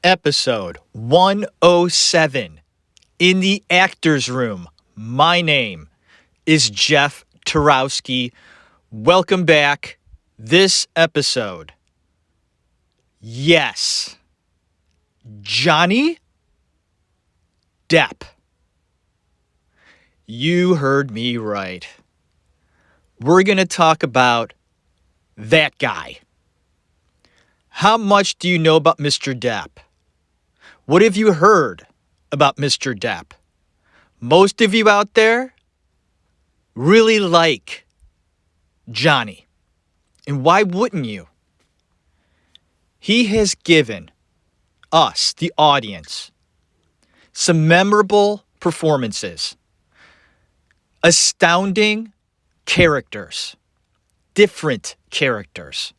Episode 107 in the actor's room. My name is Jeff Tarowski. Welcome back. This episode. Yes. Johnny Depp. You heard me right. We're going to talk about that guy. How much do you know about Mr. Depp? What have you heard about Mr. Depp? Most of you out there really like Johnny. And why wouldn't you? He has given us, the audience, some memorable performances, astounding characters, different characters.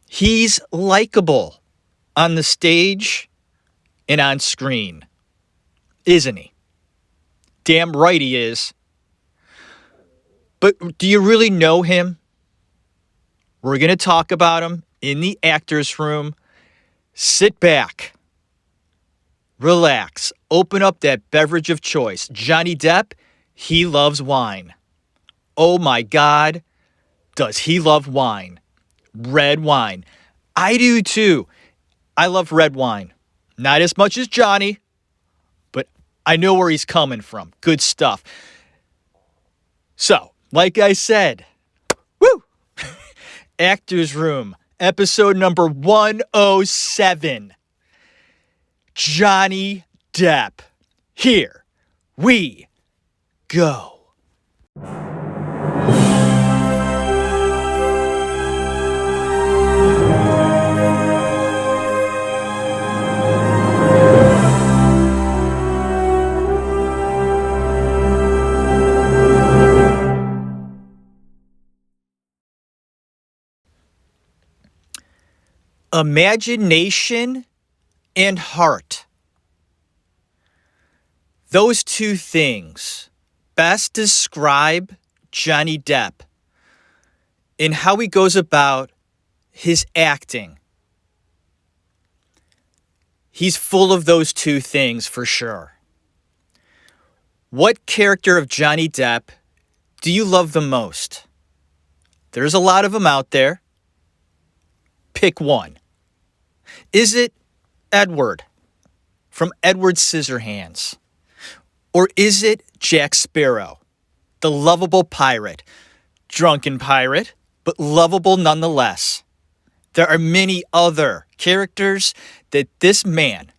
He's likable on the stage and on screen, isn't he? Damn right he is. But do you really know him? We're going to talk about him in the actor's room. Sit back, relax, open up that beverage of choice. Johnny Depp, he loves wine. Oh my God, does he love wine? Red wine. I do too. I love red wine. Not as much as Johnny, but I know where he's coming from. Good stuff. So, like I said, woo! Actor's Room, episode number 107. Johnny Depp. Here we go. Imagination and heart. Those two things best describe Johnny Depp and how he goes about his acting. He's full of those two things for sure. What character of Johnny Depp do you love the most? There's a lot of them out there. Pick one. Is it Edward from Edward Scissorhands? Or is it Jack Sparrow, the lovable pirate? Drunken pirate, but lovable nonetheless. There are many other characters that this man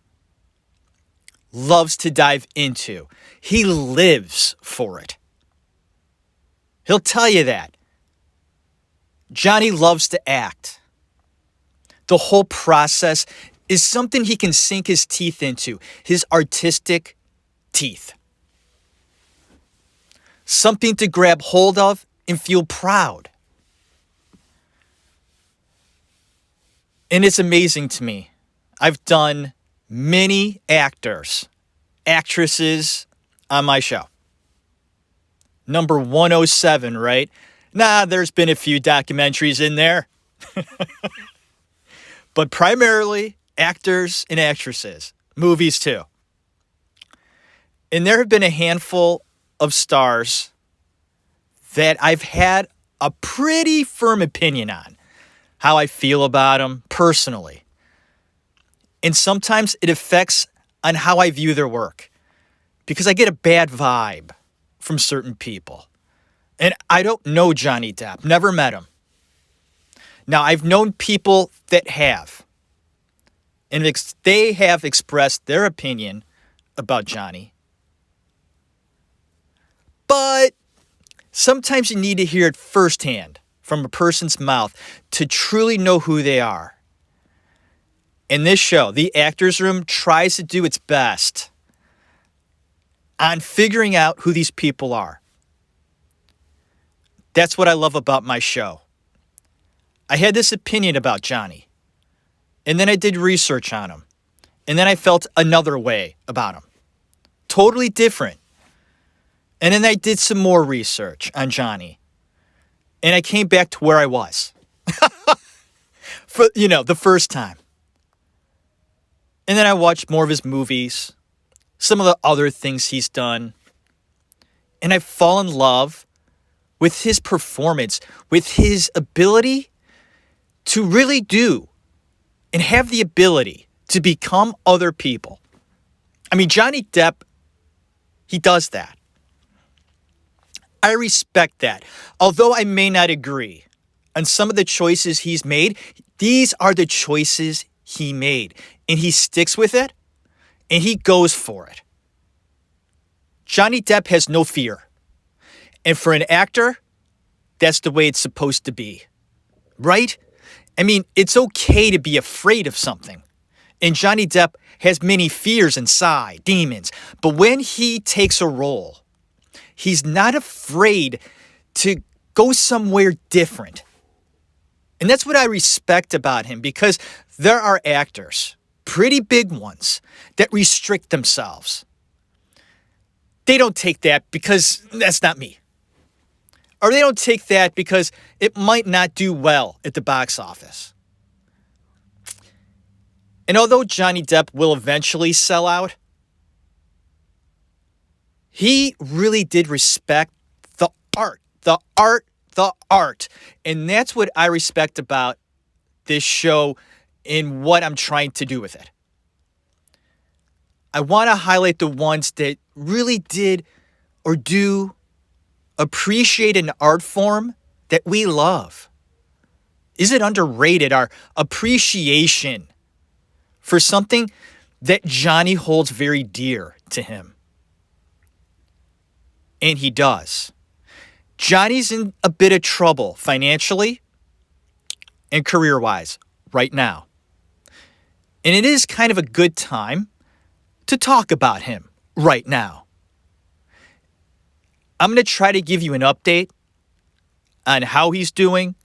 loves to dive into. He lives for it. He'll tell you that. Johnny loves to act. The whole process is something he can sink his teeth into, his artistic teeth. Something to grab hold of and feel proud. And it's amazing to me. I've done many actors, actresses on my show. Number 107, right? Nah, there's been a few documentaries in there. But primarily actors and actresses, movies too. And there have been a handful of stars that I've had a pretty firm opinion on, how I feel about them personally. And sometimes it affects on how I view their work because I get a bad vibe from certain people. And I don't know Johnny Depp, never met him. Now, I've known people that have, and they have expressed their opinion about Johnny. But sometimes you need to hear it firsthand from a person's mouth to truly know who they are. And this show, The Actor's Room, tries to do its best on figuring out who these people are. That's what I love about my show. I had this opinion about Johnny, and then I did research on him, and then I felt another way about him. Totally different. And then I did some more research on Johnny, and I came back to where I was. For, the first time. And then I watched more of his movies, some of the other things he's done. And I fall in love with his performance, with his ability to really do and have the ability to become other people. I mean, Johnny Depp, he does that. I respect that. Although I may not agree on some of the choices he's made, these are the choices he made. And he sticks with it, and he goes for it. Johnny Depp has no fear. And for an actor, that's the way it's supposed to be. Right? I mean, it's okay to be afraid of something. And Johnny Depp has many fears inside, demons. But when he takes a role, he's not afraid to go somewhere different. And that's what I respect about him, because there are actors, pretty big ones, that restrict themselves. They don't take that because that's not me. Or they don't take that because it might not do well at the box office. And although Johnny Depp will eventually sell out, he really did respect the art, the art, the art. And that's what I respect about this show and what I'm trying to do with it. I want to highlight the ones that really did or do appreciate an art form that we love. Is it underrated, our appreciation for something that Johnny holds very dear to him? And he does. Johnny's in a bit of trouble financially and career-wise right now. And it is kind of a good time to talk about him right now. I'm going to try to give you an update on how he's doing,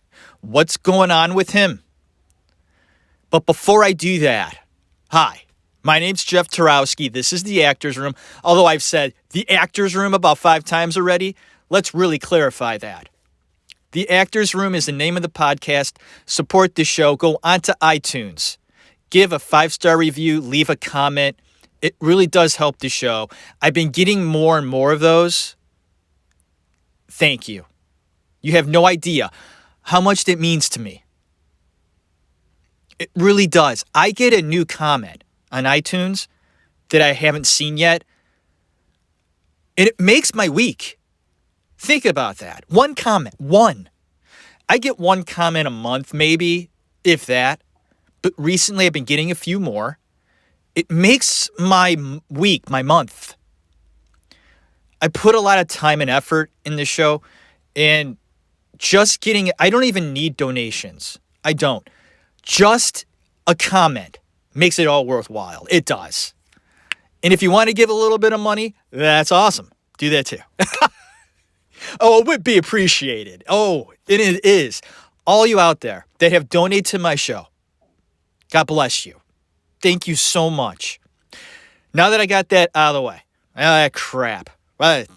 what's going on with him. But before I do that, hi, my name's Jeff Tarowski. This is The Actors Room. Although I've said The Actors Room about 5 times already, let's really clarify that. The Actors Room is the name of the podcast. Support the show. Go onto iTunes. Give a 5-star review. Leave a comment. It really does help the show. I've been getting more and more of those. Thank you. You have no idea how much that means to me. It really does. I get a new comment on iTunes that I haven't seen yet, and it makes my week. Think about that. One comment. One. I get one comment a month, maybe, if that. But recently I've been getting a few more. It makes my week, my month. I put a lot of time and effort in this show, and just getting, I don't even need donations. I don't. Just a comment makes it all worthwhile. It does. And if you want to give a little bit of money, that's awesome. Do that too. Oh, it would be appreciated. Oh, it is. All you out there that have donated to my show, God bless you. Thank you so much. Now that I got that out of the way, crap.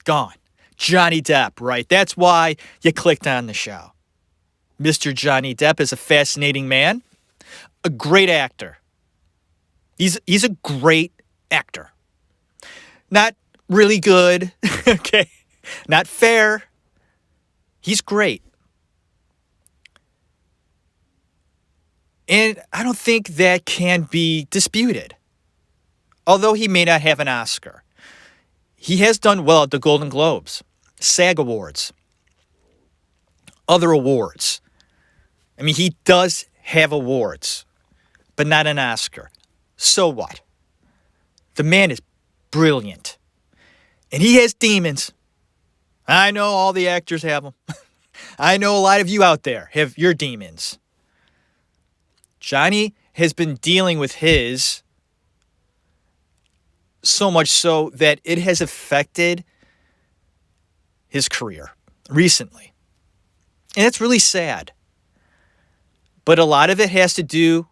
Gone. Johnny Depp, right? That's why you clicked on the show. Mr. Johnny Depp is a fascinating man, a great actor. He's a great actor. Not really good, okay? Not fair. He's great. And I don't think that can be disputed. Although he may not have an Oscar. He has done well at the Golden Globes, SAG Awards, other awards. I mean, he does have awards, but not an Oscar. So what? The man is brilliant. And he has demons. I know all the actors have them. I know a lot of you out there have your demons. Johnny has been dealing with his so much so that it has affected his career recently. And it's really sad. But a lot of it has to do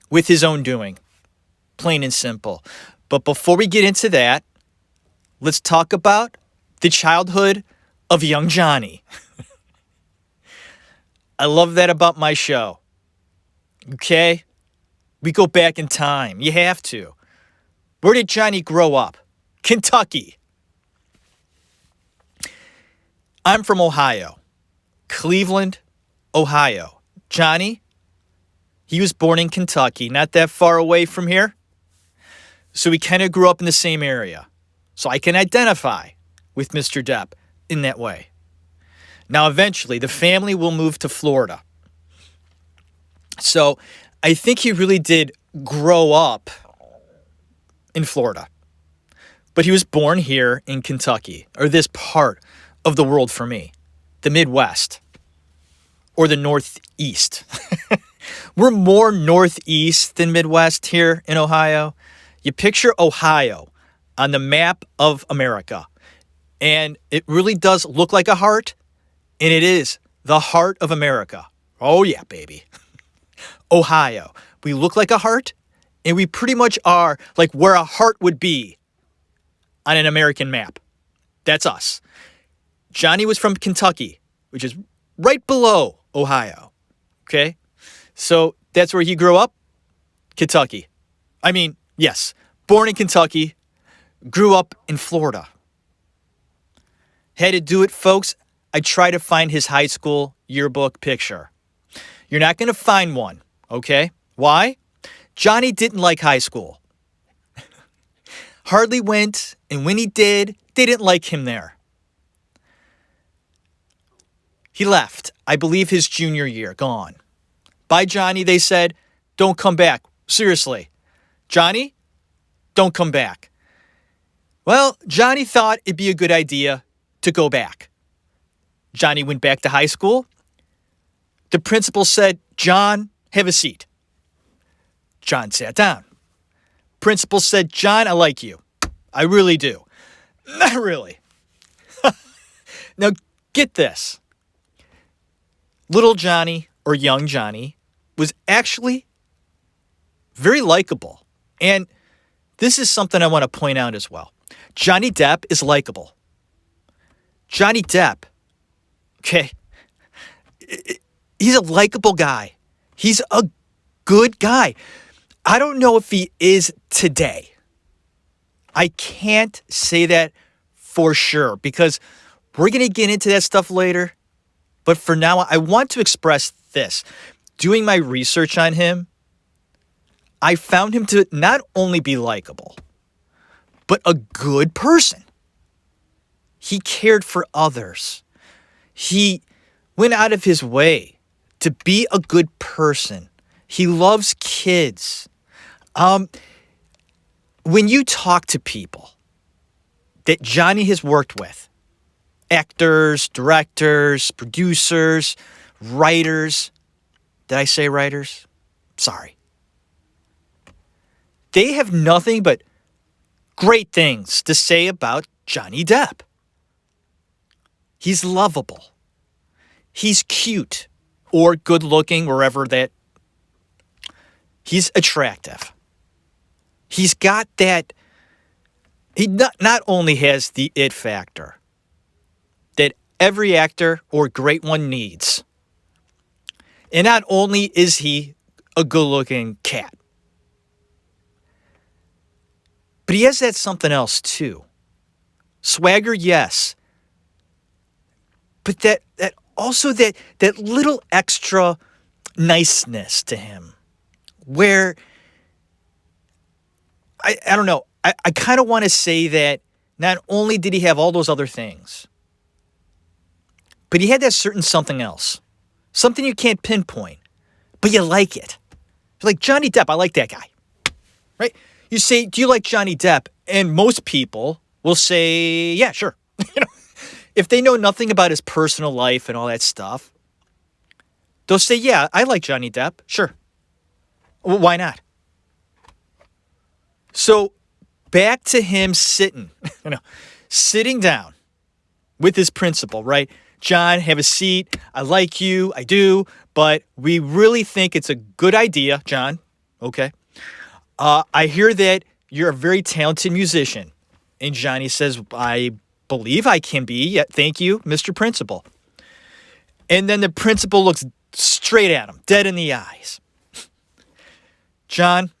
with his own doing, plain and simple. But before we get into that, let's talk about the childhood of young Johnny. I love that about my show. Okay? We go back in time. You have to. Where did Johnny grow up? Kentucky. I'm from Ohio. Cleveland, Ohio. Johnny, he was born in Kentucky, not that far away from here. So we kind of grew up in the same area. So I can identify with Mr. Depp in that way. Now, eventually, the family will move to Florida. So I think he really did grow up in Florida. But he was born here in Kentucky, or this part of the world for me, the Midwest, or the Northeast. We're more Northeast than Midwest here in Ohio. You picture Ohio on the map of America, and it really does look like a heart, and it is the heart of America. Oh, yeah, baby. Ohio. We look like a heart, and we pretty much are like where a heart would be on an American map. That's us. Johnny was from Kentucky, which is right below Ohio. Okay? So that's where he grew up. Kentucky. I mean, yes, born in Kentucky, grew up in Florida. Had to do it, folks. I try to find his high school yearbook picture. You're not going to find one, okay? Why? Johnny didn't like high school. Hardly went, and when he did, they didn't like him there. He left, I believe his junior year, gone. Bye, Johnny, they said. Don't come back. Seriously. Johnny, don't come back. Well, Johnny thought it'd be a good idea to go back. Johnny went back to high school. The principal said, John, have a seat. John sat down. Principal said, John, I like you. I really do. Not really. Now, get this. Little Johnny, or young Johnny, was actually very likable. And this is something I want to point out as well. Johnny Depp is likable. Johnny Depp, okay, he's a likable guy. He's a good guy. I don't know if he is today. I can't say that for sure because we're going to get into that stuff later. But for now, I want to express this. Doing my research on him, I found him to not only be likable, but a good person. He cared for others. He went out of his way to be a good person. He loves kids. When you talk to people that Johnny has worked with, actors, directors, producers, writers. Did I say writers? Sorry. They have nothing but great things to say about Johnny Depp. He's lovable. He's cute or good looking, wherever that. He's attractive. He's got that. He not only has the it factor that every actor or great one needs. And not only is he a good-looking cat, but he has that something else too. Swagger, yes. But that also that little extra niceness to him. Where I don't know. I kind of want to say that not only did he have all those other things, but he had that certain something else. Something you can't pinpoint, but you like it. You're like, Johnny Depp, I like that guy. Right? You say, do you like Johnny Depp? And most people will say, yeah, sure. If they know nothing about his personal life and all that stuff, they'll say, yeah, I like Johnny Depp. Sure. Well, why not? So back to him sitting down with his principal, right? John, have a seat. I like you. I do. But we really think it's a good idea, John. Okay. I hear that you're a very talented musician. And Johnny says, I believe I can be. Yeah, thank you, Mr. Principal. And then the principal looks straight at him, dead in the eyes. John,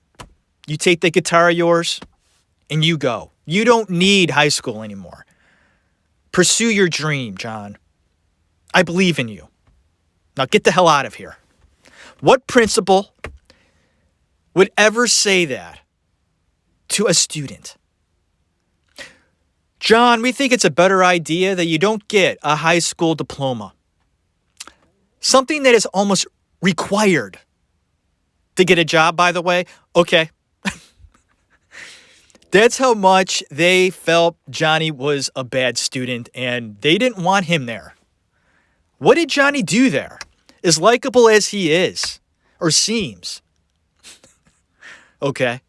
you take that guitar of yours and you go. You don't need high school anymore. Pursue your dream, John. I believe in you. Now get the hell out of here. What principal would ever say that to a student? John, we think it's a better idea that you don't get a high school diploma. Something that is almost required to get a job, by the way. Okay. That's how much they felt Johnny was a bad student and they didn't want him there. What did Johnny do there? As likable as he is, or seems. Okay.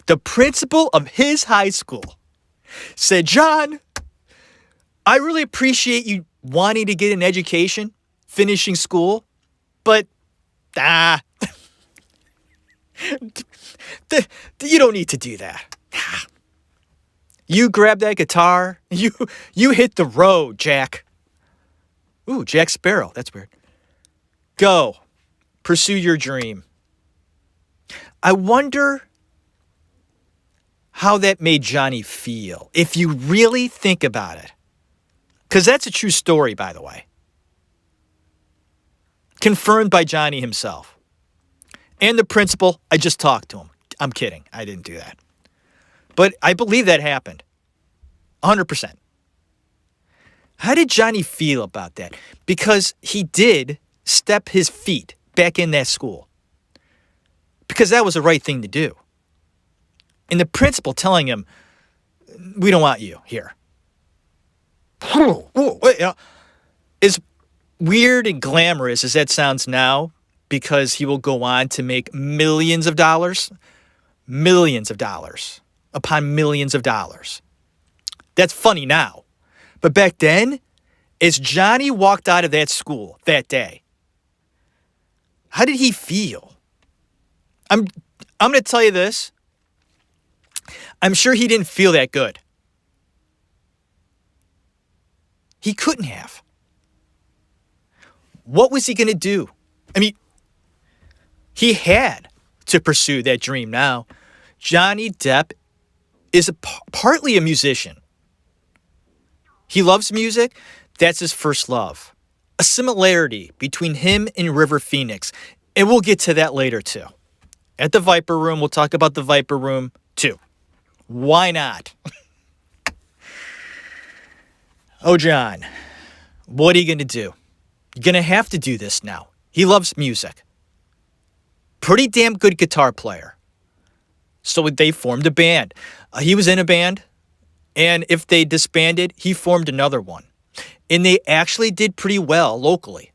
The principal of his high school said, John, I really appreciate you wanting to get an education, finishing school, but you don't need to do that. You grab that guitar, you hit the road, Jack. Ooh, Jack Sparrow, that's weird. Go, pursue your dream. I wonder how that made Johnny feel, if you really think about it. Because that's a true story, by the way. Confirmed by Johnny himself. And the principal, I just talked to him. I'm kidding. I didn't do that. But I believe that happened. 100%. How did Johnny feel about that? Because he did step his feet back in that school. Because that was the right thing to do. And the principal telling him, we don't want you here. As weird and glamorous as that sounds now, because he will go on to make millions of dollars upon millions of dollars. That's funny now. But back then, as Johnny walked out of that school that day, how did he feel? I'm going to tell you this. I'm sure he didn't feel that good. He couldn't have. What was he going to do? I mean, he had to pursue that dream now. Johnny Depp is partly a musician. He loves music. That's his first love. A similarity between him and River Phoenix. And we'll get to that later too. At the Viper Room, we'll talk about the Viper Room too. Why not? Oh, John, what are you going to do? You're going to have to do this now. He loves music. Pretty damn good guitar player. So they formed a band. He was in a band. And if they disbanded, he formed another one. And they actually did pretty well locally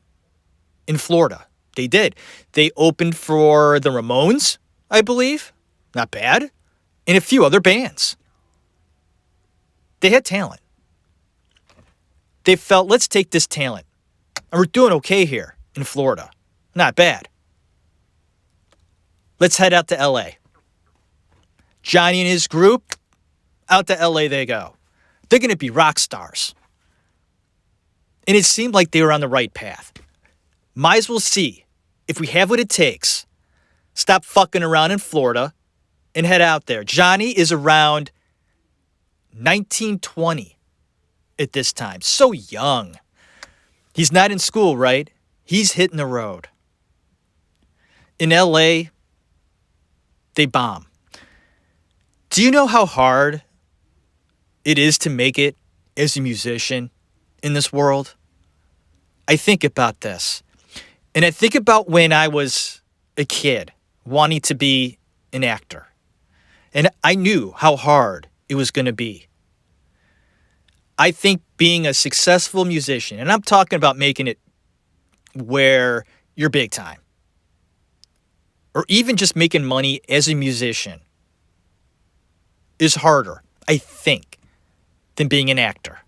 in Florida. They did. They opened for the Ramones, I believe. Not bad. And a few other bands. They had talent. They felt, let's take this talent. And we're doing okay here in Florida. Not bad. Let's head out to L.A. Johnny and his group, out to L.A. they go. They're going to be rock stars. And it seemed like they were on the right path. Might as well see if we have what it takes. Stop fucking around in Florida and head out there. Johnny is around 1920 at this time. So young. He's not in school, right? He's hitting the road. In L.A., they bomb. Do you know how hard it is to make it as a musician in this world? I think about this. And I think about when I was a kid wanting to be an actor. And I knew how hard it was going to be. I think being a successful musician, and I'm talking about making it where you're big time, or even just making money as a musician, is harder, I think, than being an actor.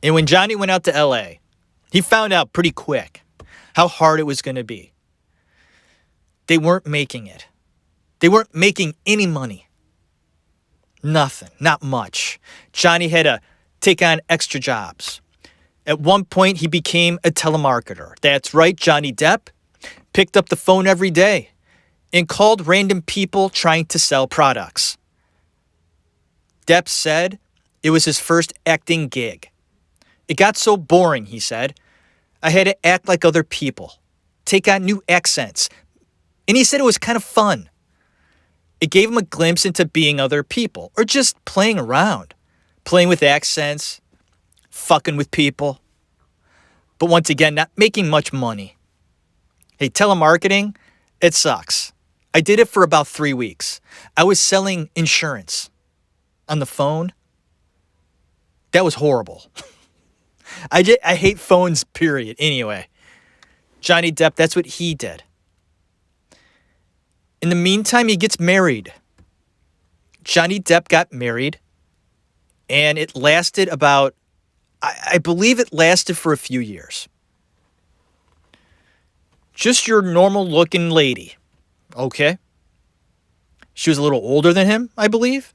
And when Johnny went out to L.A., he found out pretty quick how hard it was going to be. They weren't making it. They weren't making any money. Nothing. Not much. Johnny had to take on extra jobs. At one point, he became a telemarketer. That's right, Johnny Depp picked up the phone every day, and called random people trying to sell products. Depp said it was his first acting gig. It got so boring, he said. I had to act like other people, take on new accents. And he said it was kind of fun. It gave him a glimpse into being other people, or just playing around, playing with accents, fucking with people. But once again, not making much money. Hey, telemarketing, it sucks. I did it for about 3 weeks. I was selling insurance on the phone. That was horrible. I hate phones, period. Anyway, Johnny Depp, that's what he did. In the meantime, he gets married. Johnny Depp got married, and it lasted about, I believe it lasted for a few years. Just your normal looking lady. Okay. She was a little older than him, I believe.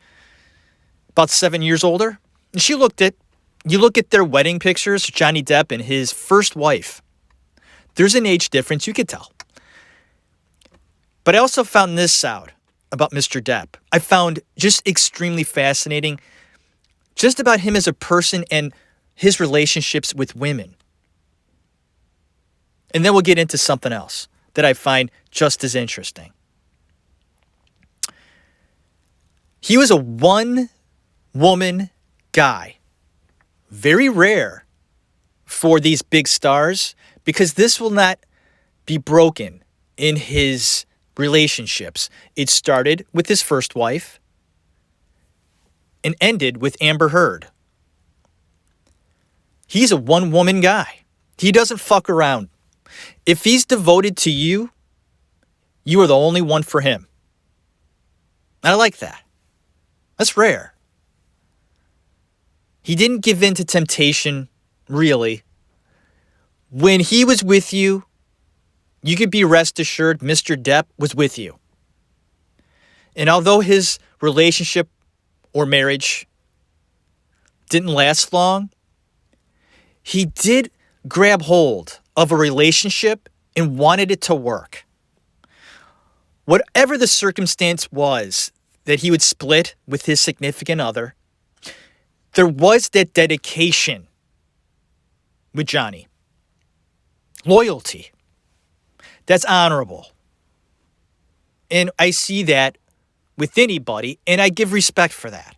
About 7 years older. And you look at their wedding pictures, Johnny Depp and his first wife. There's an age difference, you could tell. But I also found this out about Mr. Depp. I found just extremely fascinating just about him as a person and his relationships with women. And then we'll get into something else that I find just as interesting. He was a one-woman guy. Very rare for these big stars, because this will not be broken in his relationships. It started with his first wife and ended with Amber Heard. He's a one-woman guy. He doesn't fuck around. If he's devoted to you, you are the only one for him. I like that. That's rare. He didn't give in to temptation, really. When he was with you, you could be rest assured Mr. Depp was with you. And although his relationship or marriage didn't last long, he did grab hold of a relationship and wanted it to work. Whatever the circumstance was that he would split with his significant other, there was that dedication with Johnny. Loyalty. That's honorable. And I see that with anybody, and I give respect for that.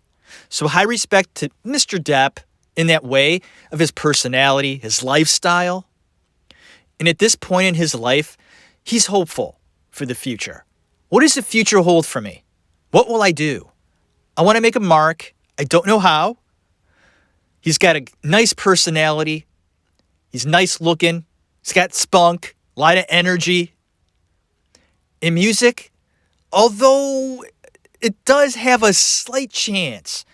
So high respect to Mr. Depp in that way of his personality, his lifestyle. And at this point in his life, he's hopeful for the future. What does the future hold for me? What will I do? I want to make a mark. I don't know how. He's got a nice personality. He's nice looking. He's got spunk, a lot of energy. In music, although it does have a slight chance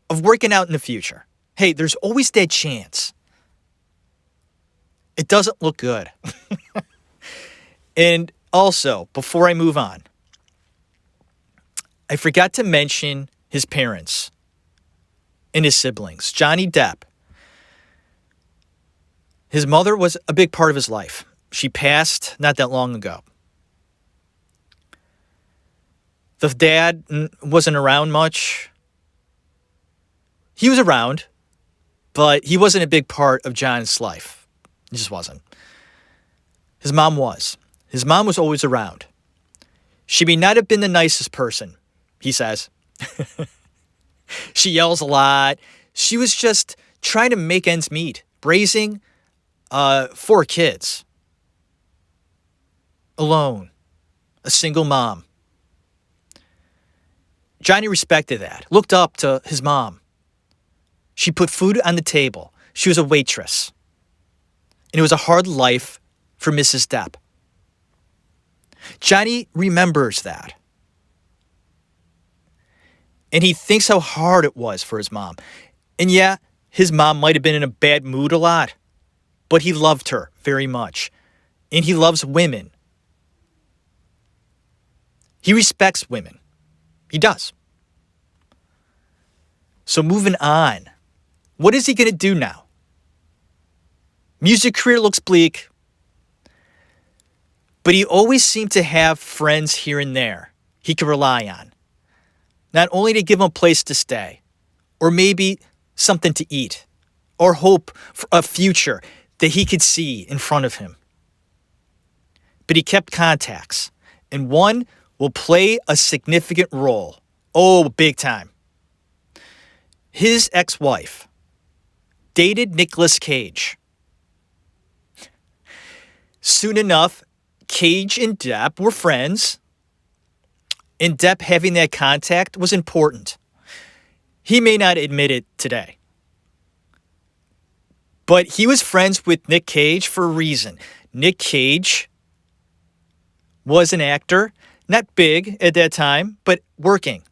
of working out in the future. Hey, there's always that chance. It doesn't look good. And also, before I move on, I forgot to mention his parents and his siblings. Johnny Depp. His mother was a big part of his life. She passed not that long ago. The dad wasn't around much. He was around, but he wasn't a big part of John's life. He just wasn't. His mom was. His mom was always around. She may not have been the nicest person, he says. She yells a lot. She was just trying to make ends meet, raising 4 kids. Alone. A single mom. Johnny respected that, looked up to his mom. She put food on the table. She was a waitress. And it was a hard life for Mrs. Depp. Johnny remembers that. And he thinks how hard it was for his mom. And yeah, his mom might have been in a bad mood a lot, but he loved her very much. And he loves women. He respects women. He does. So moving on. What is he going to do now? Music career looks bleak. But he always seemed to have friends here and there he could rely on. Not only to give him a place to stay, or maybe something to eat, or hope for a future that he could see in front of him. But he kept contacts, and one will play a significant role. Oh, big time. His ex-wife dated Nicolas Cage. Soon enough, Cage and Depp were friends, and Depp having that contact was important. He may not admit it today, but he was friends with Nick Cage for a reason. Nick Cage was an actor, not big at that time, but working.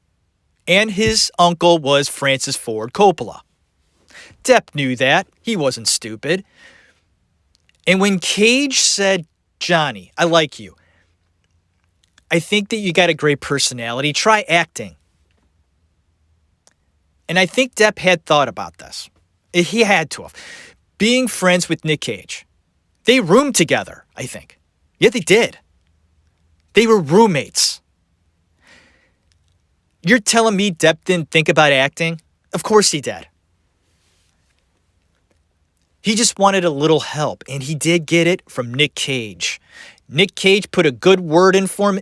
And his uncle was Francis Ford Coppola. Depp knew that. He wasn't stupid. And when Cage said, "Johnny, I like you. I think that you got a great personality. Try acting." And I think Depp had thought about this. He had to have. Being friends with Nick Cage. They roomed together, I think. Yeah, they did. They were roommates. You're telling me Depp didn't think about acting? Of course he did. He just wanted a little help, and he did get it from Nick Cage. Nick Cage put a good word in for him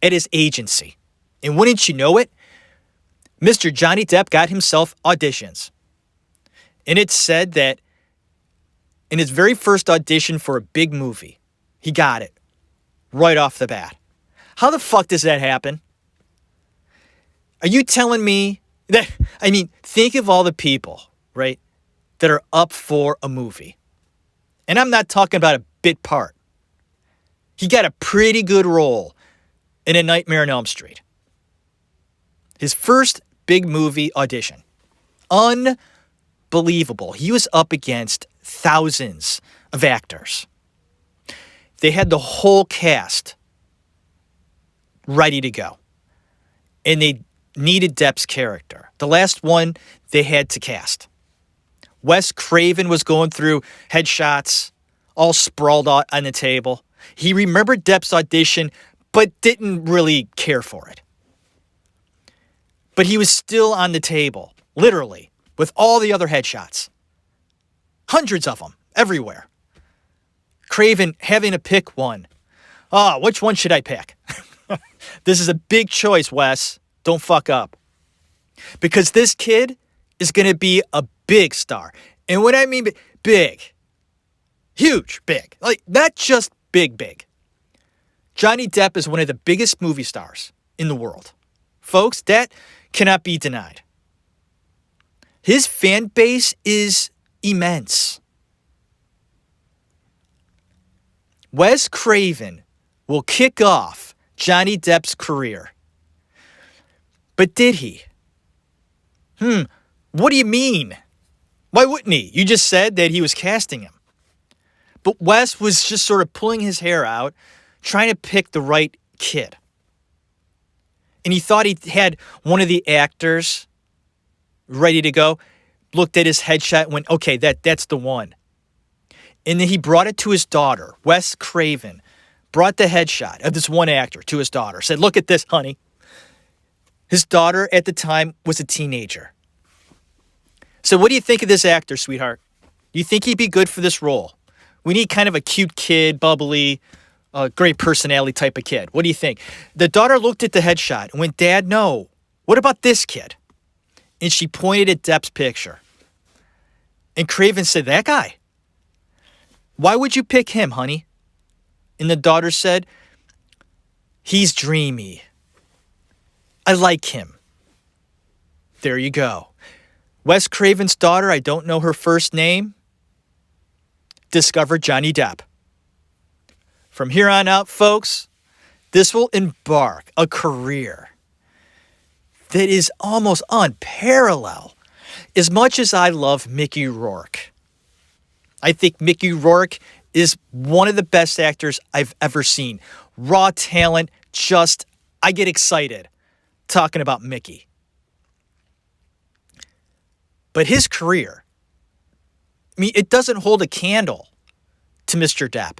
at his agency. And wouldn't you know it, Mr. Johnny Depp got himself auditions. And it said that in his very first audition for a big movie, he got it right off the bat. How the fuck does that happen? Are you telling me that, think of all the people, right, that are up for a movie. And I'm not talking about a bit part. He got a pretty good role in A Nightmare on Elm Street. His first big movie audition. Unbelievable. He was up against thousands of actors. They had the whole cast ready to go. And they needed Depp's character. The last one they had to cast. Wes Craven was going through headshots, all sprawled out on the table. He remembered Depp's audition, but didn't really care for it. But he was still on the table, literally, with all the other headshots. Hundreds of them, everywhere. Craven having to pick one. Which one should I pick? This is a big choice, Wes. Don't fuck up. Because this kid is going to be a big star. And what I mean big, huge, big. Like, not just big. Johnny Depp is one of the biggest movie stars in the world. Folks, that cannot be denied. His fan base is immense. Wes Craven will kick off Johnny Depp's career. But did he? What do you mean? Why wouldn't he? You just said that he was casting him. But Wes was just sort of pulling his hair out, trying to pick the right kid. And he thought he had one of the actors ready to go, looked at his headshot and went, okay, that's the one. And then he brought it to his daughter. Wes Craven brought the headshot of this one actor to his daughter, said, look at this, honey. His daughter at the time was a teenager. So what do you think of this actor, sweetheart? Do you think he'd be good for this role? We need kind of a cute kid, bubbly, great personality type of kid. What do you think? The daughter looked at the headshot and went, Dad, no. What about this kid? And she pointed at Depp's picture. And Craven said, that guy. Why would you pick him, honey? And the daughter said, he's dreamy. I like him. There you go. Wes Craven's daughter, I don't know her first name, discovered Johnny Depp. From here on out, folks, this will embark a career that is almost unparalleled. As much as I love Mickey Rourke, I think Mickey Rourke is one of the best actors I've ever seen. Raw talent, I get excited talking about Mickey. But his career, it doesn't hold a candle to Mr. Depp.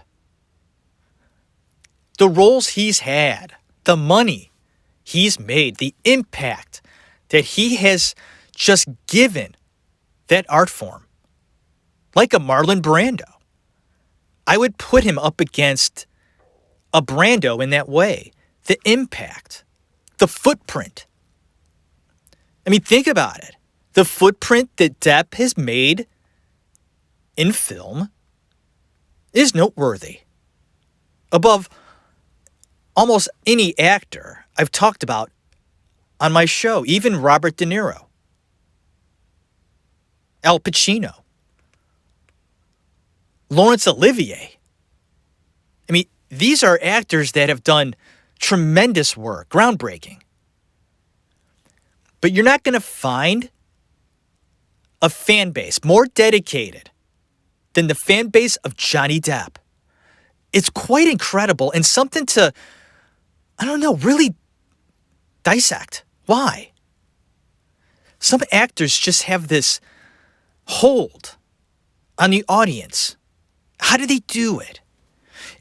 The roles he's had, the money he's made, the impact that he has just given that art form. Like a Marlon Brando. I would put him up against a Brando in that way. The impact, the footprint. I mean, think about it. The footprint that Depp has made in film is noteworthy. Above almost any actor I've talked about on my show, even Robert De Niro, Al Pacino, Laurence Olivier. I mean, these are actors that have done tremendous work, groundbreaking. But you're not going to find a fan base more dedicated than the fan base of Johnny Depp. It's quite incredible and something to, I don't know, really dissect. Why? Some actors just have this hold on the audience. How do they do it?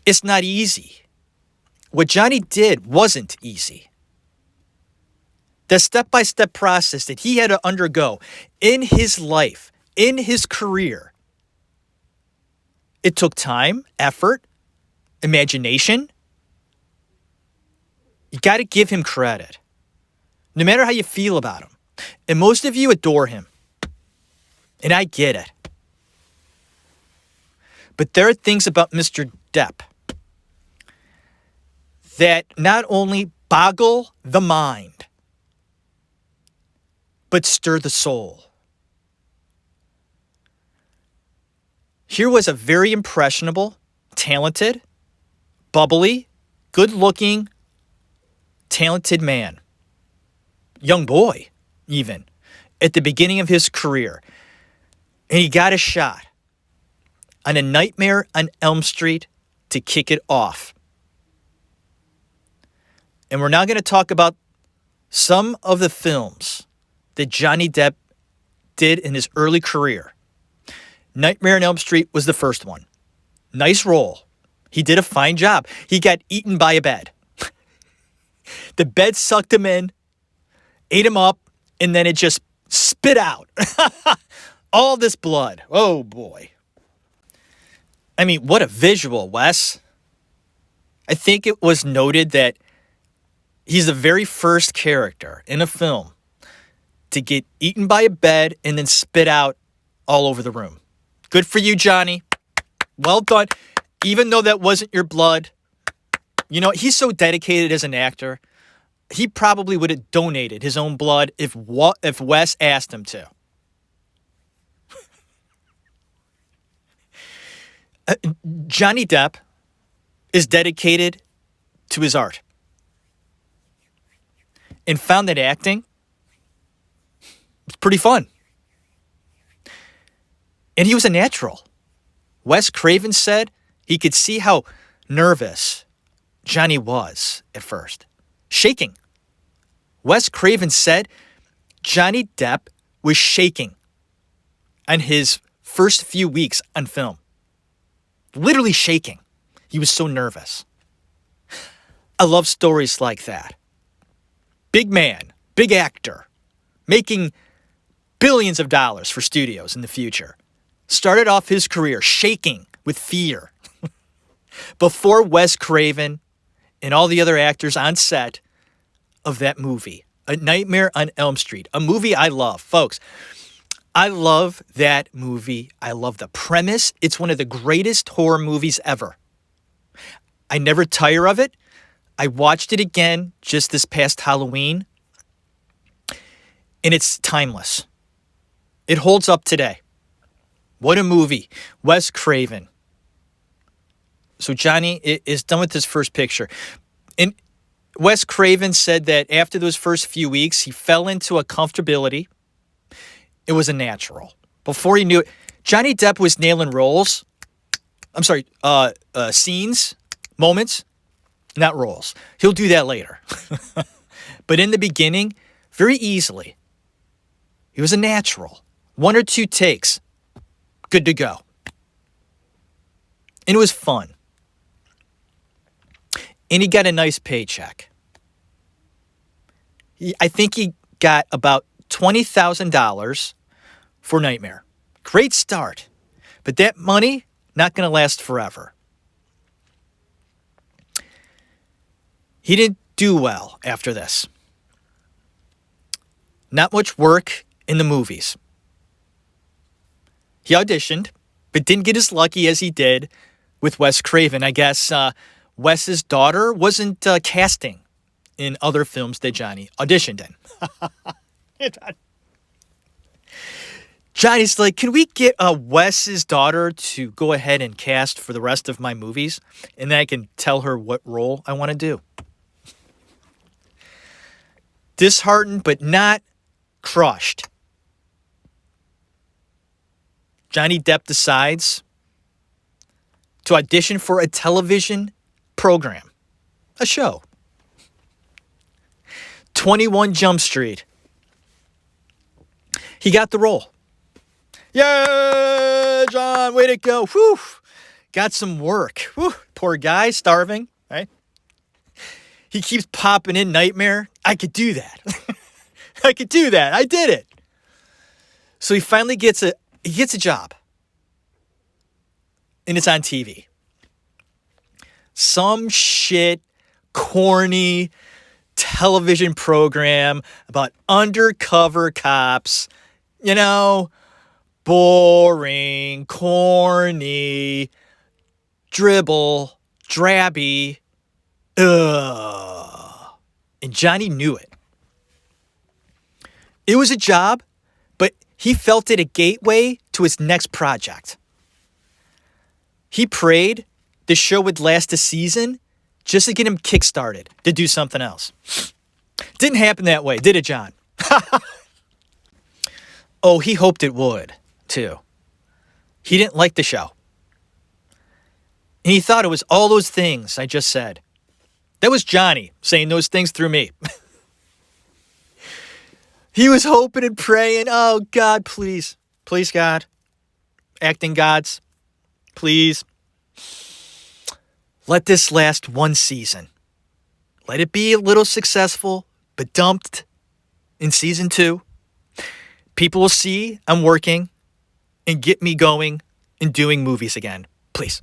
It's not easy. What Johnny did wasn't easy. The step-by-step process that he had to undergo in his life, in his career, it took time, effort, imagination. You got to give him credit, no matter how you feel about him. And most of you adore him. And I get it. But there are things about Mr. Depp that not only boggle the mind, but stir the soul. Here was a very impressionable, talented, bubbly, good-looking, talented man. Young boy, even, at the beginning of his career. And he got a shot on A Nightmare on Elm Street to kick it off. And we're now going to talk about some of the films that Johnny Depp did in his early career. Nightmare on Elm Street was the first one. Nice role. He did a fine job. He got eaten by a bed. The bed sucked him in, ate him up, and then it just spit out all this blood. Oh, boy. I mean, what a visual, Wes. I think it was noted that he's the very first character in a film to get eaten by a bed and then spit out all over the room. Good for you, Johnny. Well done. Even though that wasn't your blood. You know, he's so dedicated as an actor. He probably would have donated his own blood if Wes asked him to. Johnny Depp is dedicated to his art and found that acting was pretty fun. And he was a natural. Wes Craven said he could see how nervous Johnny was at first. Shaking. Wes Craven said Johnny Depp was shaking on his first few weeks on film. Literally shaking. He was so nervous. I love stories like that. Big man, big actor, making billions of dollars for studios in the future. Started off his career shaking with fear before Wes Craven and all the other actors on set of that movie, A Nightmare on Elm Street, a movie I love. Folks, I love that movie. I love the premise. It's one of the greatest horror movies ever. I never tire of it. I watched it again just this past Halloween, and it's timeless. It holds up today. What a movie. Wes Craven. So Johnny is done with his first picture. And Wes Craven said that after those first few weeks, he fell into a comfortability. It was a natural. Before he knew it, Johnny Depp was nailing roles. Scenes, moments, not roles. He'll do that later. But in the beginning, very easily, he was a natural. 1 or 2 takes. Good to go. And it was fun. and he got a nice paycheck. I think he got about $20,000 for Nightmare. Great start. But that money, not going to last forever. He didn't do well after this. Not much work in the movies. He auditioned, but didn't get as lucky as he did with Wes Craven. I guess Wes's daughter wasn't casting in other films that Johnny auditioned in. Johnny's like, can we get Wes's daughter to go ahead and cast for the rest of my movies? And then I can tell her what role I want to do. Disheartened, but not crushed. Johnny Depp decides to audition for a television program, a show. 21 Jump Street. He got the role. Yeah, John, way to go. Whew. Got some work. Whew. Poor guy, starving, right? He keeps popping in Nightmare. I could do that. I could do that. I did it. So he finally gets a job. And it's on TV. Some shit, corny television program about undercover cops. You know, boring, corny, dribble, drabby. Ugh. And Johnny knew it. It was a job, but he felt it a gateway to his next project. He prayed the show would last a season just to get him kickstarted to do something else. Didn't happen that way, did it, John? Oh, he hoped it would, too. He didn't like the show. And he thought it was all those things I just said. That was Johnny saying those things through me. He was hoping and praying, oh, God, please. Please, God. Acting gods. Please. Let this last one season. Let it be a little successful, but dumped in season 2. People will see I'm working and get me going and doing movies again. Please.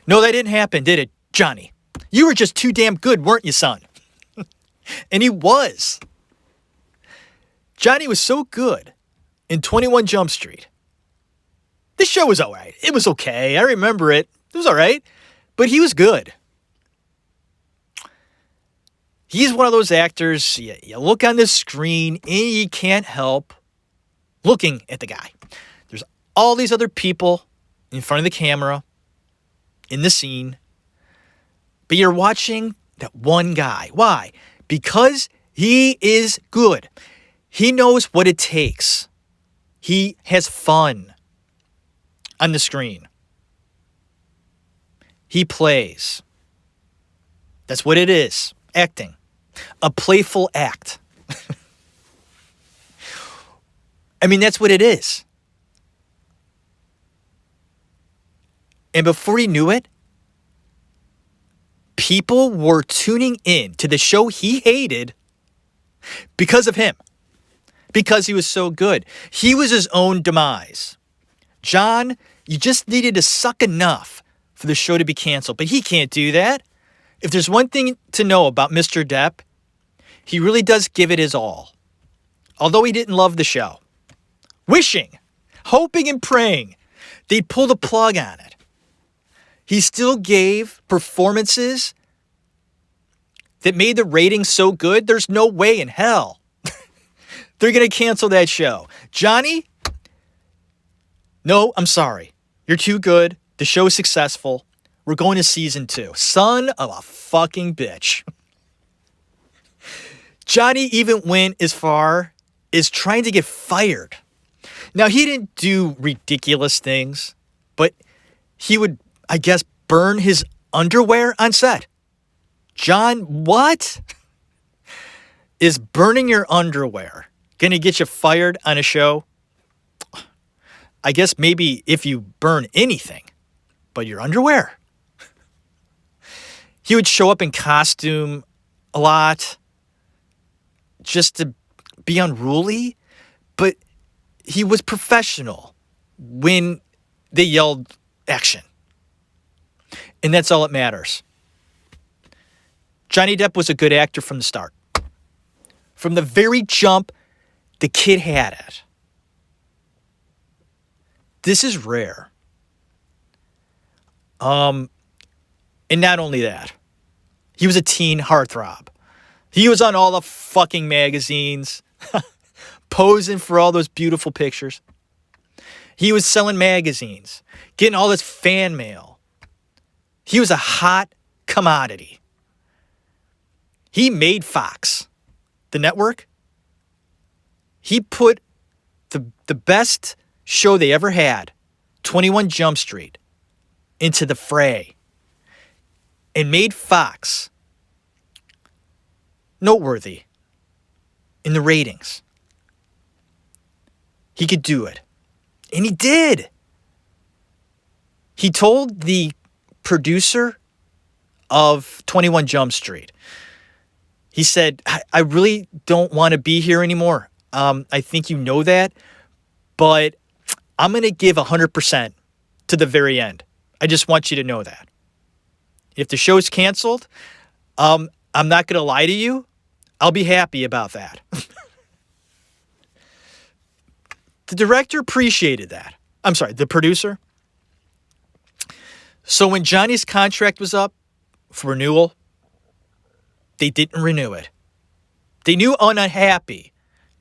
No, that didn't happen, did it, Johnny? You were just too damn good, weren't you, son? And he was. Johnny was so good in 21 Jump Street. The show was all right. It was okay. I remember it. It was all right. But he was good. He's one of those actors, you look on the screen and you can't help looking at the guy. There's all these other people in front of the camera, in the scene, but you're watching that one guy. Why? Because he is good. He knows what it takes. He has fun on the screen. He plays. That's what it is. Acting. A playful act. I mean, that's what it is. And before he knew it, people were tuning in to the show he hated because of him. Because he was so good. He was his own demise. John, you just needed to suck enough for the show to be canceled. But he can't do that. If there's one thing to know about Mr. Depp, he really does give it his all. Although he didn't love the show. Wishing, hoping and praying they'd pull the plug on it. He still gave performances that made the ratings so good, there's no way in hell they're going to cancel that show. Johnny, no, I'm sorry. You're too good. The show's successful. We're going to season 2. Son of a fucking bitch. Johnny even went as far as trying to get fired. Now, he didn't do ridiculous things, but he would, I guess, burn his underwear on set. John, what? Is burning your underwear going to get you fired on a show? I guess maybe if you burn anything, but your underwear. He would show up in costume a lot just to be unruly, but he was professional when they yelled action. And that's all that matters. Johnny Depp was a good actor from the start. From the very jump, the kid had it. This is rare. And not only that, he was a teen heartthrob. He was on all the fucking magazines, posing for all those beautiful pictures. He was selling magazines, getting all this fan mail. He was a hot commodity. He made Fox, the network. He put the best show they ever had, 21 Jump Street, into the fray and made Fox noteworthy in the ratings. He could do it. And he did. He told the producer of 21 Jump Street, he said, I really don't want to be here anymore. I think you know that, but I'm going to give 100% to the very end. I just want you to know that. If the show's canceled, I'm not going to lie to you. I'll be happy about that. The director appreciated that. I'm sorry, the producer. So when Johnny's contract was up for renewal, they didn't renew it. They knew how unhappy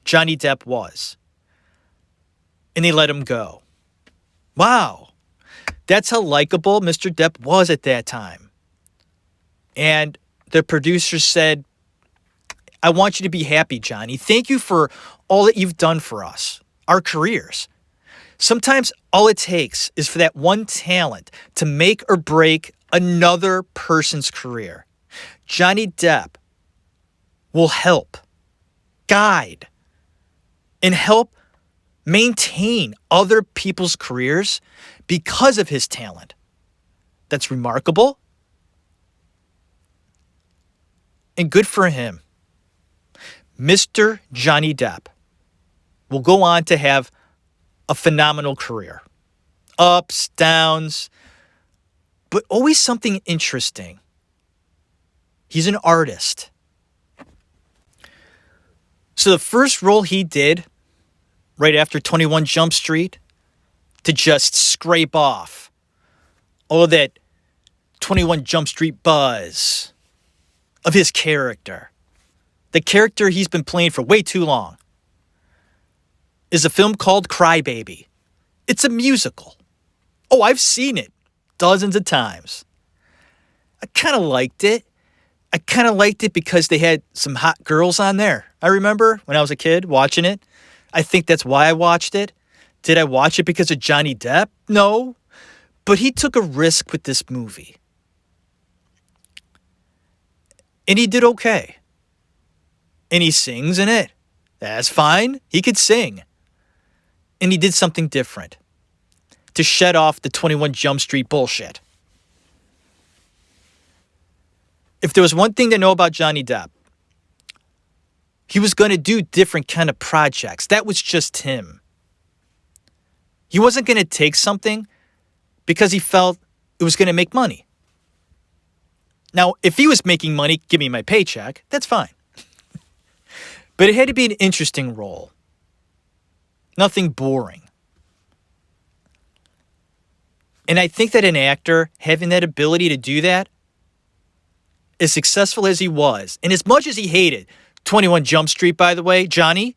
Johnny Depp was. And they let him go. Wow. That's how likable Mr. Depp was at that time. And the producer said, I want you to be happy, Johnny. Thank you for all that you've done for us, our careers. Sometimes all it takes is for that one talent to make or break another person's career. Johnny Depp will help, guide, and help maintain other people's careers because of his talent. That's remarkable. And good for him. Mr. Johnny Depp will go on to have a phenomenal career. Ups, downs, but always something interesting. He's an artist. So the first role he did right after 21 Jump Street to just scrape off all of that 21 Jump Street buzz of his character, the character he's been playing for way too long, is a film called Cry Baby. It's a musical. Oh, I've seen it dozens of times. I kind of liked it. I kind of liked it because they had some hot girls on there. I remember when I was a kid watching it. I think that's why I watched it. Did I watch it because of Johnny Depp? No. But he took a risk with this movie. And he did okay. And he sings in it. That's fine. He could sing. And he did something different to shed off the 21 Jump Street bullshit. If there was one thing to know about Johnny Depp, he was going to do different kind of projects. That was just him. He wasn't going to take something because he felt it was going to make money. Now, if he was making money, give me my paycheck, that's fine. But it had to be an interesting role. Nothing boring. And I think that an actor having that ability to do that, as successful as he was, and as much as he hated 21 Jump Street, by the way, Johnny,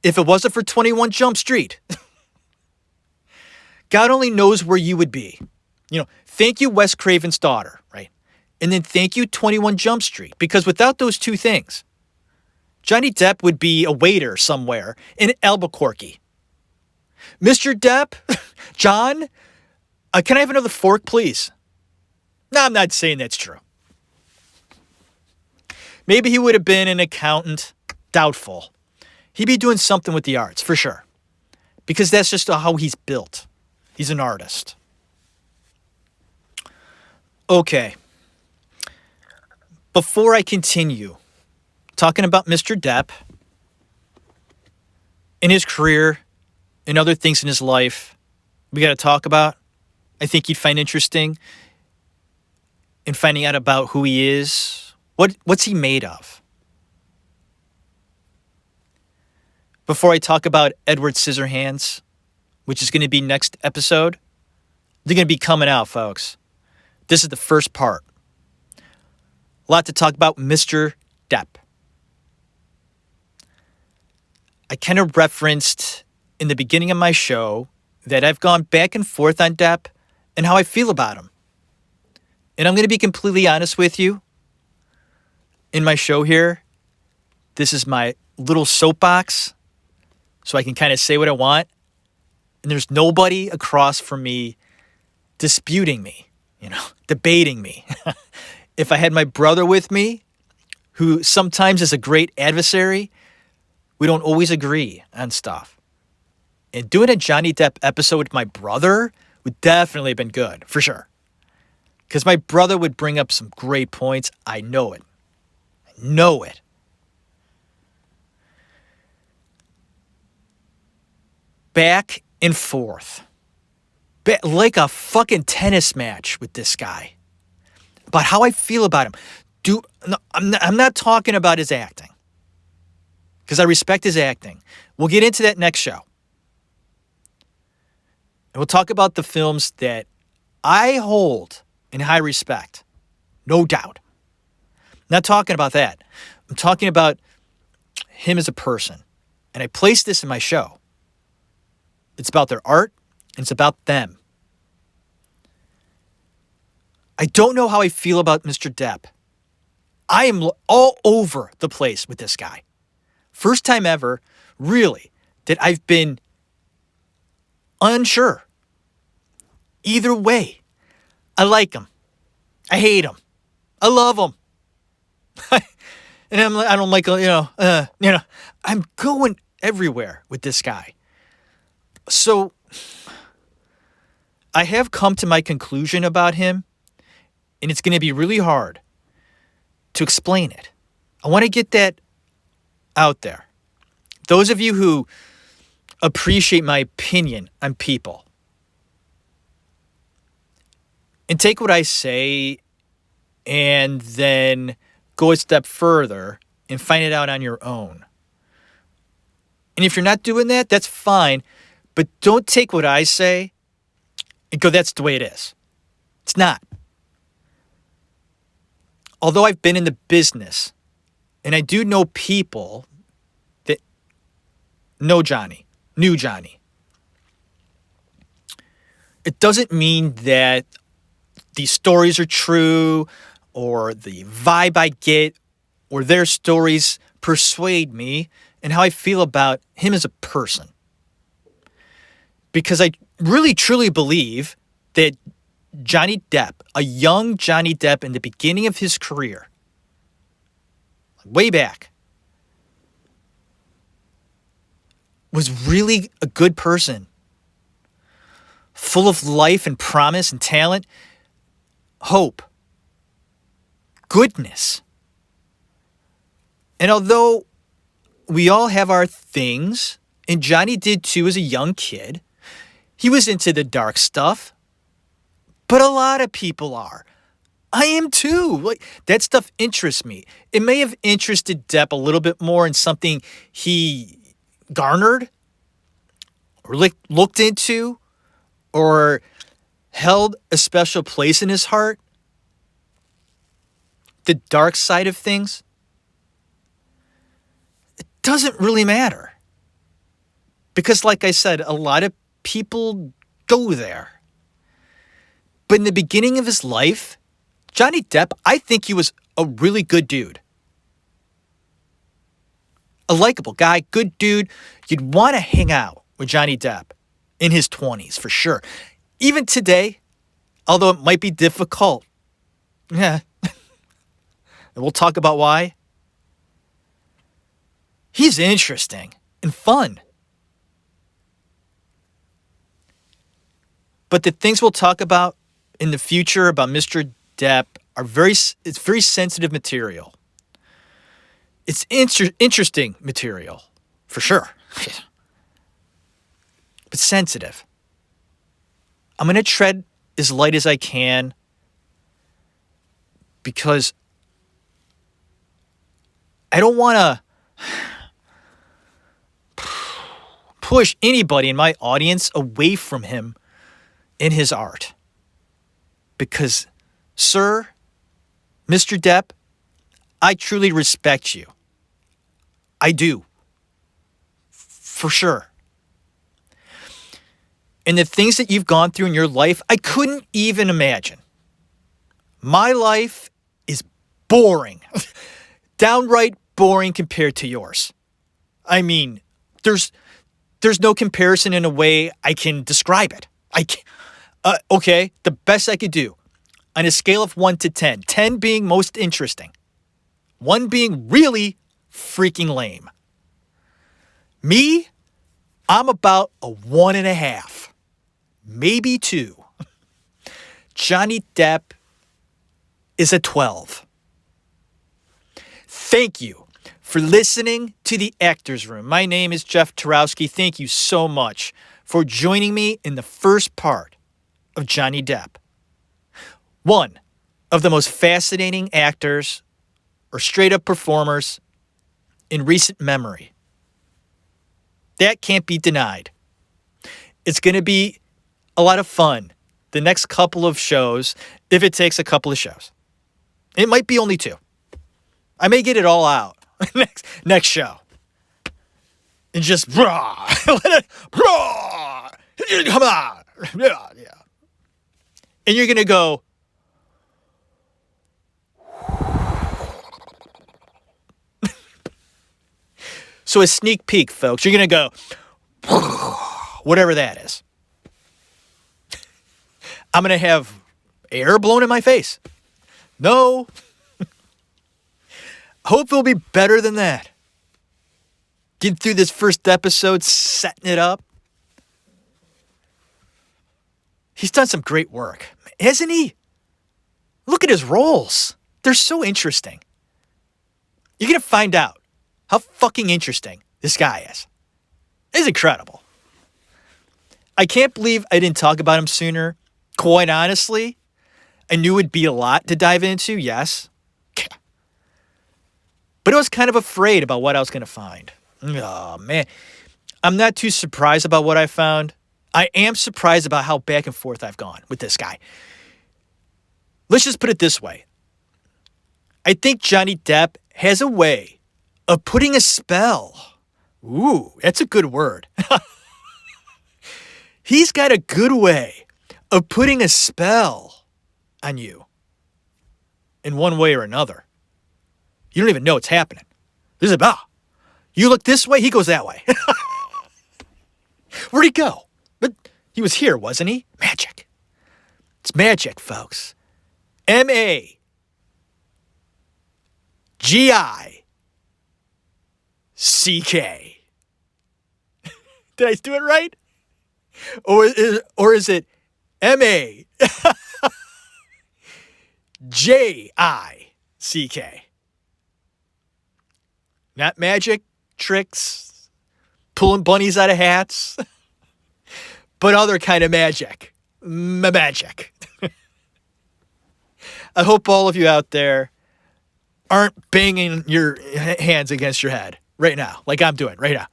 if it wasn't for 21 Jump Street, God only knows where you would be. You know, thank you, Wes Craven's daughter, right? And then thank you, 21 Jump Street, because without those two things, Johnny Depp would be a waiter somewhere in Albuquerque. Mr. Depp, John, can I have another fork, please? No, I'm not saying that's true. Maybe he would have been an accountant. Doubtful. He'd be doing something with the arts, for sure. Because that's just how he's built. He's an artist. Okay. Before I continue talking about Mr. Depp and his career and other things in his life we got to talk about, I think you'd find interesting in finding out about who he is. What's he made of? Before I talk about Edward Scissorhands, which is going to be next episode, they're going to be coming out, folks. This is the first part. A lot to talk about Mr. Depp. I kind of referenced in the beginning of my show that I've gone back and forth on Depp and how I feel about him. And I'm going to be completely honest with you. In my show here, this is my little soapbox, so I can kind of say what I want. And there's nobody across from me disputing me, debating me. If I had my brother with me, who sometimes is a great adversary, we don't always agree on stuff. And doing a Johnny Depp episode with my brother would definitely have been good, for sure. Because my brother would bring up some great points. I know it. I know it. Back and forth. Like a fucking tennis match with this guy. About how I feel about him. I'm not talking about his acting. Because I respect his acting. We'll get into that next show. And we'll talk about the films that I hold in high respect. No doubt. Not talking about that. I'm talking about him as a person. And I place this in my show. It's about their art, and it's about them. I don't know how I feel about Mr. Depp. I am all over the place with this guy. First time ever, really, that I've been unsure. Either way, I like him. I hate him. I love him. And I don't like, I'm going everywhere with this guy. So I have come to my conclusion about him, and it's going to be really hard to explain it. I want to get that out there. Those of you who appreciate my opinion on people, and take what I say and then go a step further and find it out on your own. And if you're not doing that, that's fine. But don't take what I say and go, that's the way it is. It's not. Although I've been in the business, and I do know people that knew Johnny. It doesn't mean that these stories are true, or the vibe I get, or their stories persuade me and how I feel about him as a person. Because I really, truly believe that Johnny Depp, a young Johnny Depp in the beginning of his career, way back, was really a good person, full of life and promise and talent, hope, goodness. And although we all have our things, and Johnny did too as a young kid, he was into the dark stuff, but a lot of people are. I am too. Like, that stuff interests me. It may have interested Depp a little bit more in something he garnered or looked into or held a special place in his heart. The dark side of things, it doesn't really matter. Because like I said, a lot of people go there. But in the beginning of his life, Johnny Depp, I think he was a really good dude. A likable guy, good dude. You'd want to hang out with Johnny Depp in his 20s, for sure. Even today, although it might be difficult. Yeah. And we'll talk about why. He's interesting and fun. But the things we'll talk about in the future about Mr. Depp it's very sensitive material. It's interesting material, for sure. But sensitive. I'm going to tread as light as I can because I don't want to push anybody in my audience away from him in his art. Because, sir, Mr. Depp, I truly respect you. I do. For sure. And the things that you've gone through in your life, I couldn't even imagine. My life is boring. Downright boring compared to yours. I mean, there's no comparison in a way I can describe it. Okay, the best I could do. On a scale of 1 to 10, 10 being most interesting, 1 being really freaking lame. Me, I'm about a 1.5, maybe 2. Johnny Depp is a 12. Thank you for listening to The Actors Room. My name is Jeff Tarowski. Thank you so much for joining me in the first part of Johnny Depp. One of the most fascinating actors or straight-up performers in recent memory. That can't be denied. It's going to be a lot of fun the next couple of shows, if it takes a couple of shows. It might be only 2. I may get it all out next show. And just, come on. Yeah. And you're going to go, so a sneak peek, folks. You're going to go, whatever that is. I'm going to have air blown in my face. No. Hope it'll be better than that. Get through this first episode, setting it up. He's done some great work, hasn't he? Look at his roles. They're so interesting. You're going to find out how fucking interesting this guy is. It's incredible. I can't believe I didn't talk about him sooner. Quite honestly, I knew it'd be a lot to dive into, yes. But I was kind of afraid about what I was going to find. Oh, man. I'm not too surprised about what I found. I am surprised about how back and forth I've gone with this guy. Let's just put it this way. I think Johnny Depp has a way of putting a spell. Ooh, that's a good word. He's got a good way of putting a spell on you in one way or another. You don't even know it's happening. There's a you look this way, he goes that way. Where'd he go? But he was here, wasn't he? Magic. It's magic, folks. MAGIC. Did I do it right? Or is it MAJICK? Not magic tricks, pulling bunnies out of hats, but other kind of magic. Magic. I hope all of you out there aren't banging your hands against your head right now, like I'm doing right now.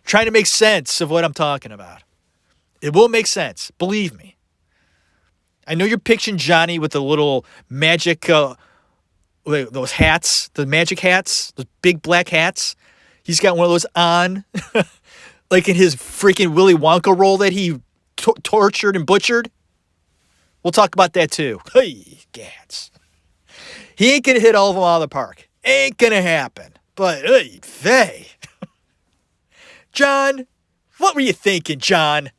Trying to make sense of what I'm talking about. It will make sense. Believe me. I know you're picturing Johnny with the little magic, those hats, the magic hats, those big black hats. He's got one of those on, like in his freaking Willy Wonka role that he tortured and butchered. We'll talk about that too. Hey, gats. He ain't going to hit all of them out of the park. Ain't going to happen. But, hey, they. John, what were you thinking, John?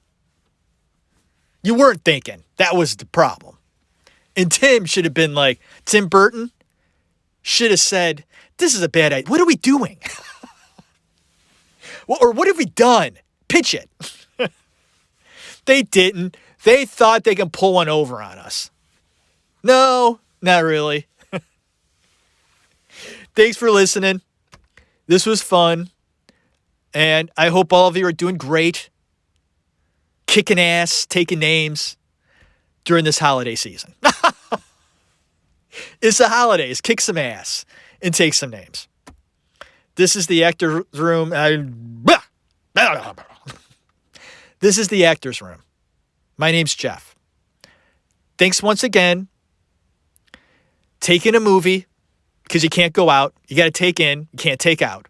You weren't thinking. That was the problem. And Tim should have been like, Tim Burton should have said, this is a bad idea. What are we doing? Or what have we done? Pitch it. They didn't. They thought they can pull one over on us. No, not really. Thanks for listening. This was fun. And I hope all of you are doing great, kicking ass, taking names during this holiday season. It's the holidays. Kick some ass and take some names. This is the actor's room. This is the actor's room. My name's Jeff. Thanks once again. Take in a movie because you can't go out. You got to take in. You can't take out.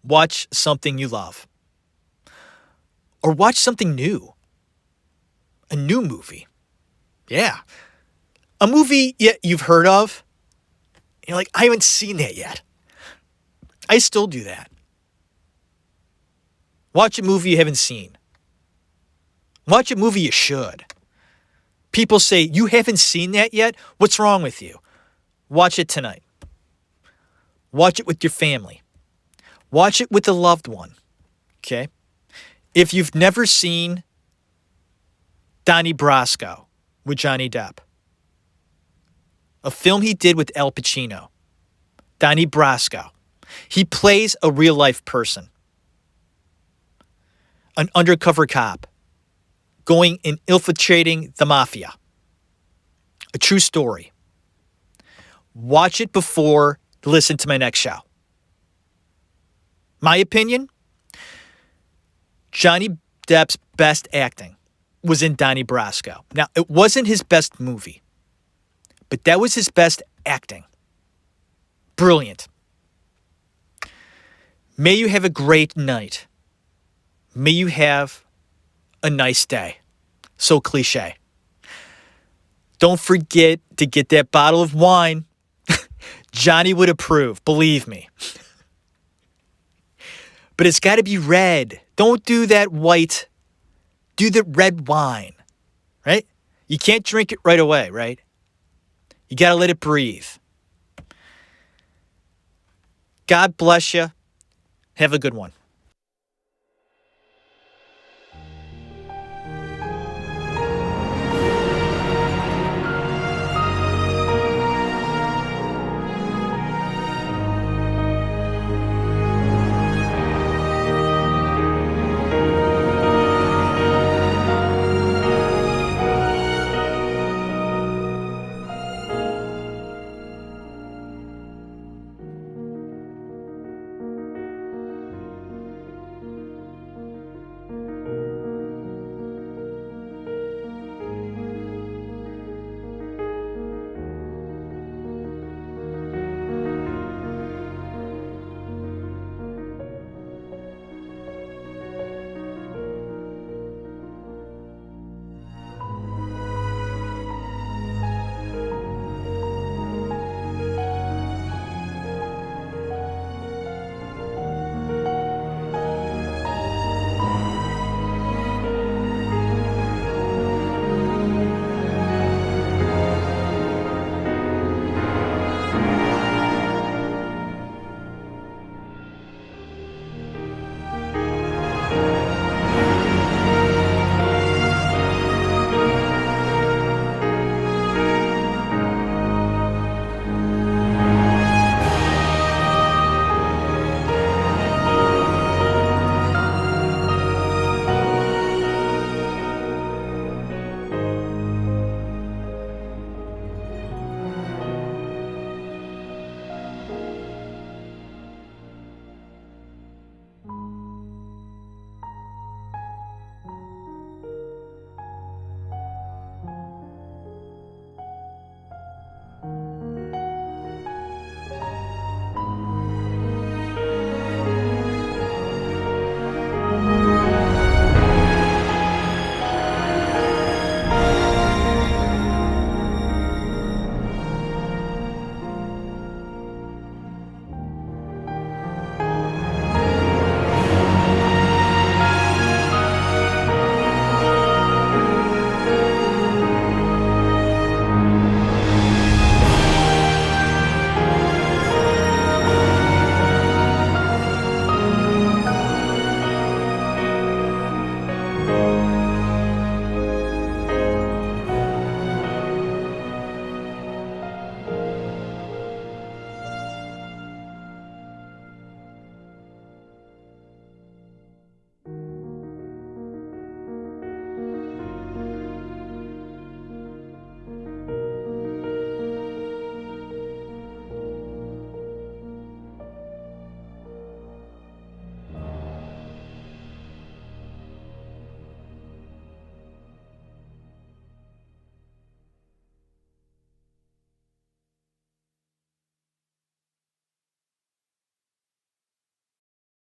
Watch something you love. Or watch something new. A new movie. Yeah. A movie you've heard of. You're like, I haven't seen that yet. I still do that. Watch a movie you haven't seen. Watch a movie you should. People say, you haven't seen that yet? What's wrong with you? Watch it tonight. Watch it with your family. Watch it with a loved one. Okay? If you've never seen Donnie Brasco with Johnny Depp, a film he did with Al Pacino, Donnie Brasco, he plays a real-life person, an undercover cop, going and infiltrating the mafia. A true story. Watch it before listen to my next show. My opinion, Johnny Depp's best acting was in Donnie Brasco. Now, it wasn't his best movie, but that was his best acting. Brilliant. May you have a great night. May you have a nice day. So cliche. Don't forget to get that bottle of wine. Johnny would approve, believe me. But it's got to be red. Don't do that white. Do the red wine, right? You can't drink it right away, right? You got to let it breathe. God bless you. Have a good one.